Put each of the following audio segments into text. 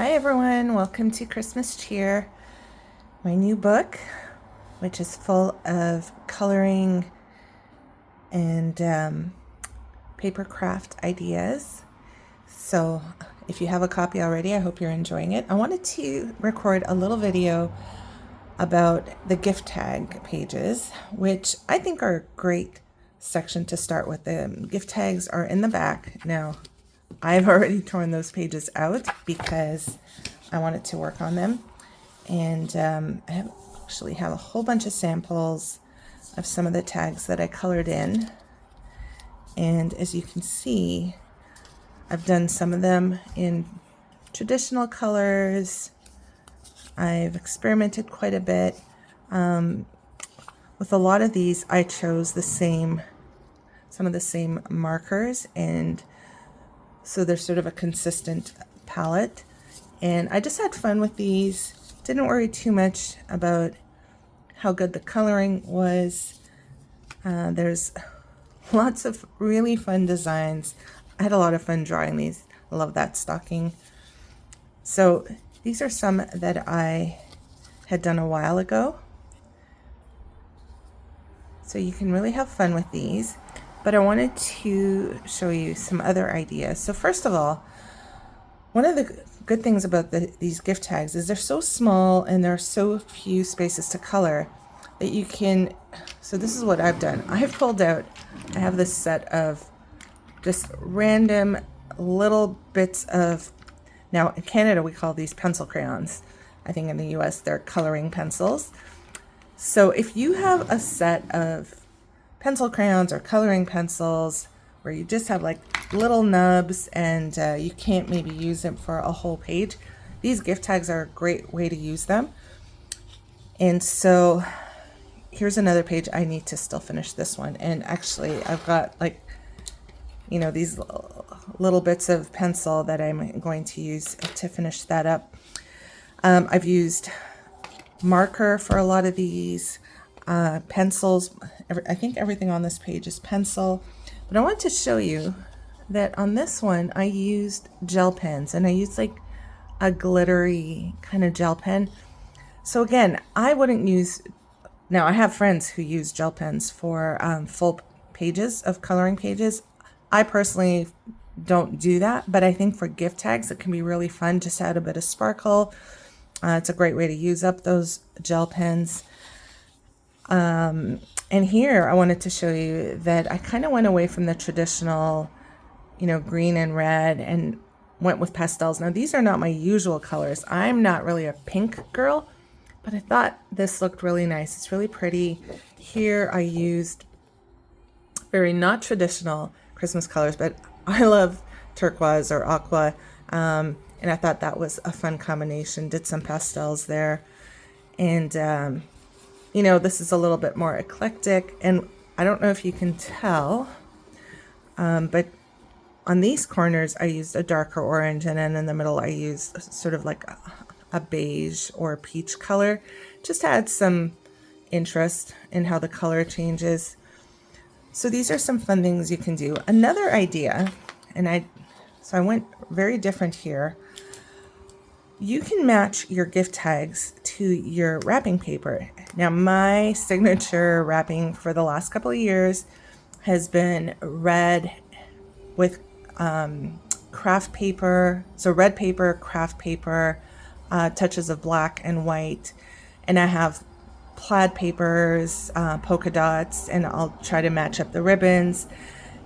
Hi everyone, welcome to Christmas Cheer, my new book, which is full of coloring and paper craft ideas. So if you have a copy already, I hope you're enjoying it. I wanted to record a little video about the gift tag pages, which I think are a great section to start with. The gift tags are in the back. Now, I've already torn those pages out because I wanted to work on them. And I actually have a whole bunch of samples of some of the tags that I colored in. And as you can see, I've done some of them in traditional colors. I've experimented quite a bit. With a lot of these, I chose some of the same markers, and so they're sort of a consistent palette. And I just had fun with these. Didn't worry too much about how good the coloring was. There's lots of really fun designs. I had a lot of fun drawing these. I love that stocking. So these are some that I had done a while ago. So you can really have fun with these. But I wanted to show you some other ideas. So first of all, one of the good things about these gift tags is they're so small and there are so few spaces to color that you can, so this is what I've done. I've pulled out, I have this set of just random little bits of, now in Canada we call these pencil crayons. I think in the US they're coloring pencils. So if you have a set of pencil crayons or coloring pencils where you just have like little nubs and you can't maybe use them for a whole page, these gift tags are a great way to use them. And so here's another page. I need to still finish this one, and actually I've got like, you know, these little bits of pencil that I'm going to use to finish that up. I've used marker for a lot of these, pencils. I think everything on this page is pencil, but I want to show you that on this one I used gel pens, and I used like a glittery kind of gel pen. So again, I wouldn't use, now I have friends who use gel pens for full pages of coloring pages. I personally don't do that, but I think for gift tags it can be really fun just to add a bit of sparkle. It's a great way to use up those gel pens. And here I wanted to show you that I kind of went away from the traditional, you know, green and red and went with pastels. Now these are not my usual colors. I'm not really a pink girl, but I thought this looked really nice. It's really pretty. Here I used very not traditional Christmas colors, but I love turquoise or aqua. And I thought that was a fun combination. Did some pastels there. And, you know, this is a little bit more eclectic. And I don't know if you can tell, but on these corners, I used a darker orange. And then in the middle, I used sort of like a beige or a peach color, just to add some interest in how the color changes. So these are some fun things you can do. Another idea, so I went very different here. You can match your gift tags to your wrapping paper. Now my signature wrapping for the last couple of years has been red with craft paper. So red paper, craft paper, touches of black and white. And I have plaid papers, polka dots, and I'll try to match up the ribbons.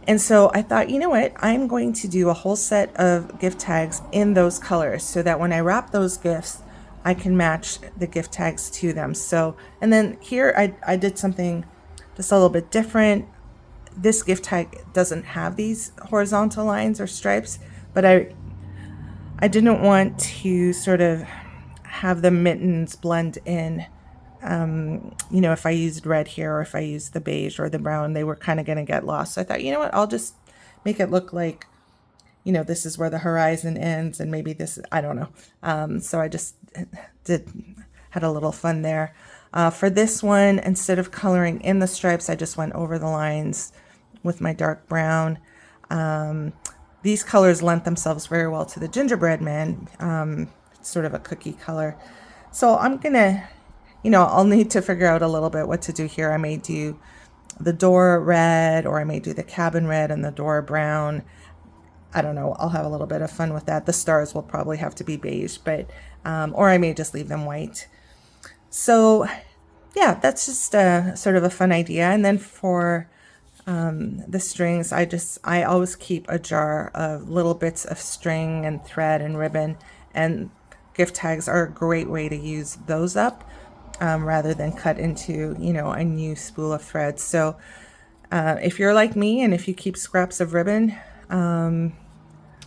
And so I thought, you know what, I'm going to do a whole set of gift tags in those colors so that when I wrap those gifts, I can match the gift tags to them. So, and then here I did something just a little bit different. This gift tag doesn't have these horizontal lines or stripes, but I didn't want to sort of have the mittens blend in. You know, if I used red here or if I used the beige or the brown, they were kind of going to get lost. So I thought, you know what, I'll just make it look like, you know, this is where the horizon ends and maybe this, I don't know. So I just had a little fun there. For this one, instead of coloring in the stripes, I just went over the lines with my dark brown. These colors lent themselves very well to the gingerbread man. sort of a cookie color. So I'm gonna, I'll need to figure out a little bit what to do here. I may do the door red, or I may do the cabin red and the door brown. I don't know. I'll have a little bit of fun with that. The stars will probably have to be beige, but or I may just leave them white. So yeah, that's just sort of a fun idea. And then for the strings, I always keep a jar of little bits of string and thread and ribbon, and gift tags are a great way to use those up rather than cut into, a new spool of thread. So if you're like me and if you keep scraps of ribbon,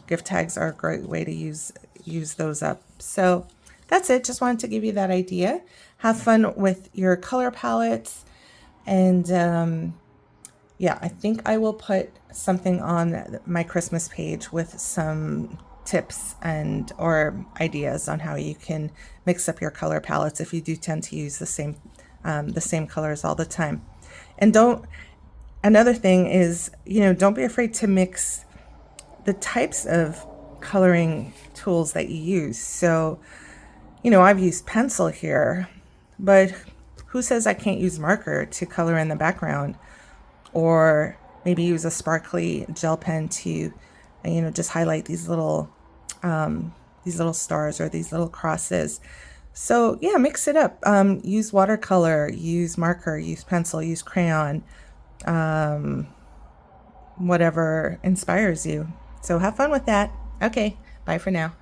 gift tags are a great way to use those up. So that's it. Just wanted to give you that idea. Have fun with your color palettes. And yeah, I think I will put something on my Christmas page with some tips and or ideas on how you can mix up your color palettes if you do tend to use the same colors all the time. And another thing is, don't be afraid to mix the types of coloring tools that you use. So, I've used pencil here, but who says I can't use marker to color in the background, or maybe use a sparkly gel pen to, just highlight these little stars or these little crosses. So yeah, mix it up. Use watercolor, use marker, use pencil, use crayon, whatever inspires you. So have fun with that. Okay, bye for now.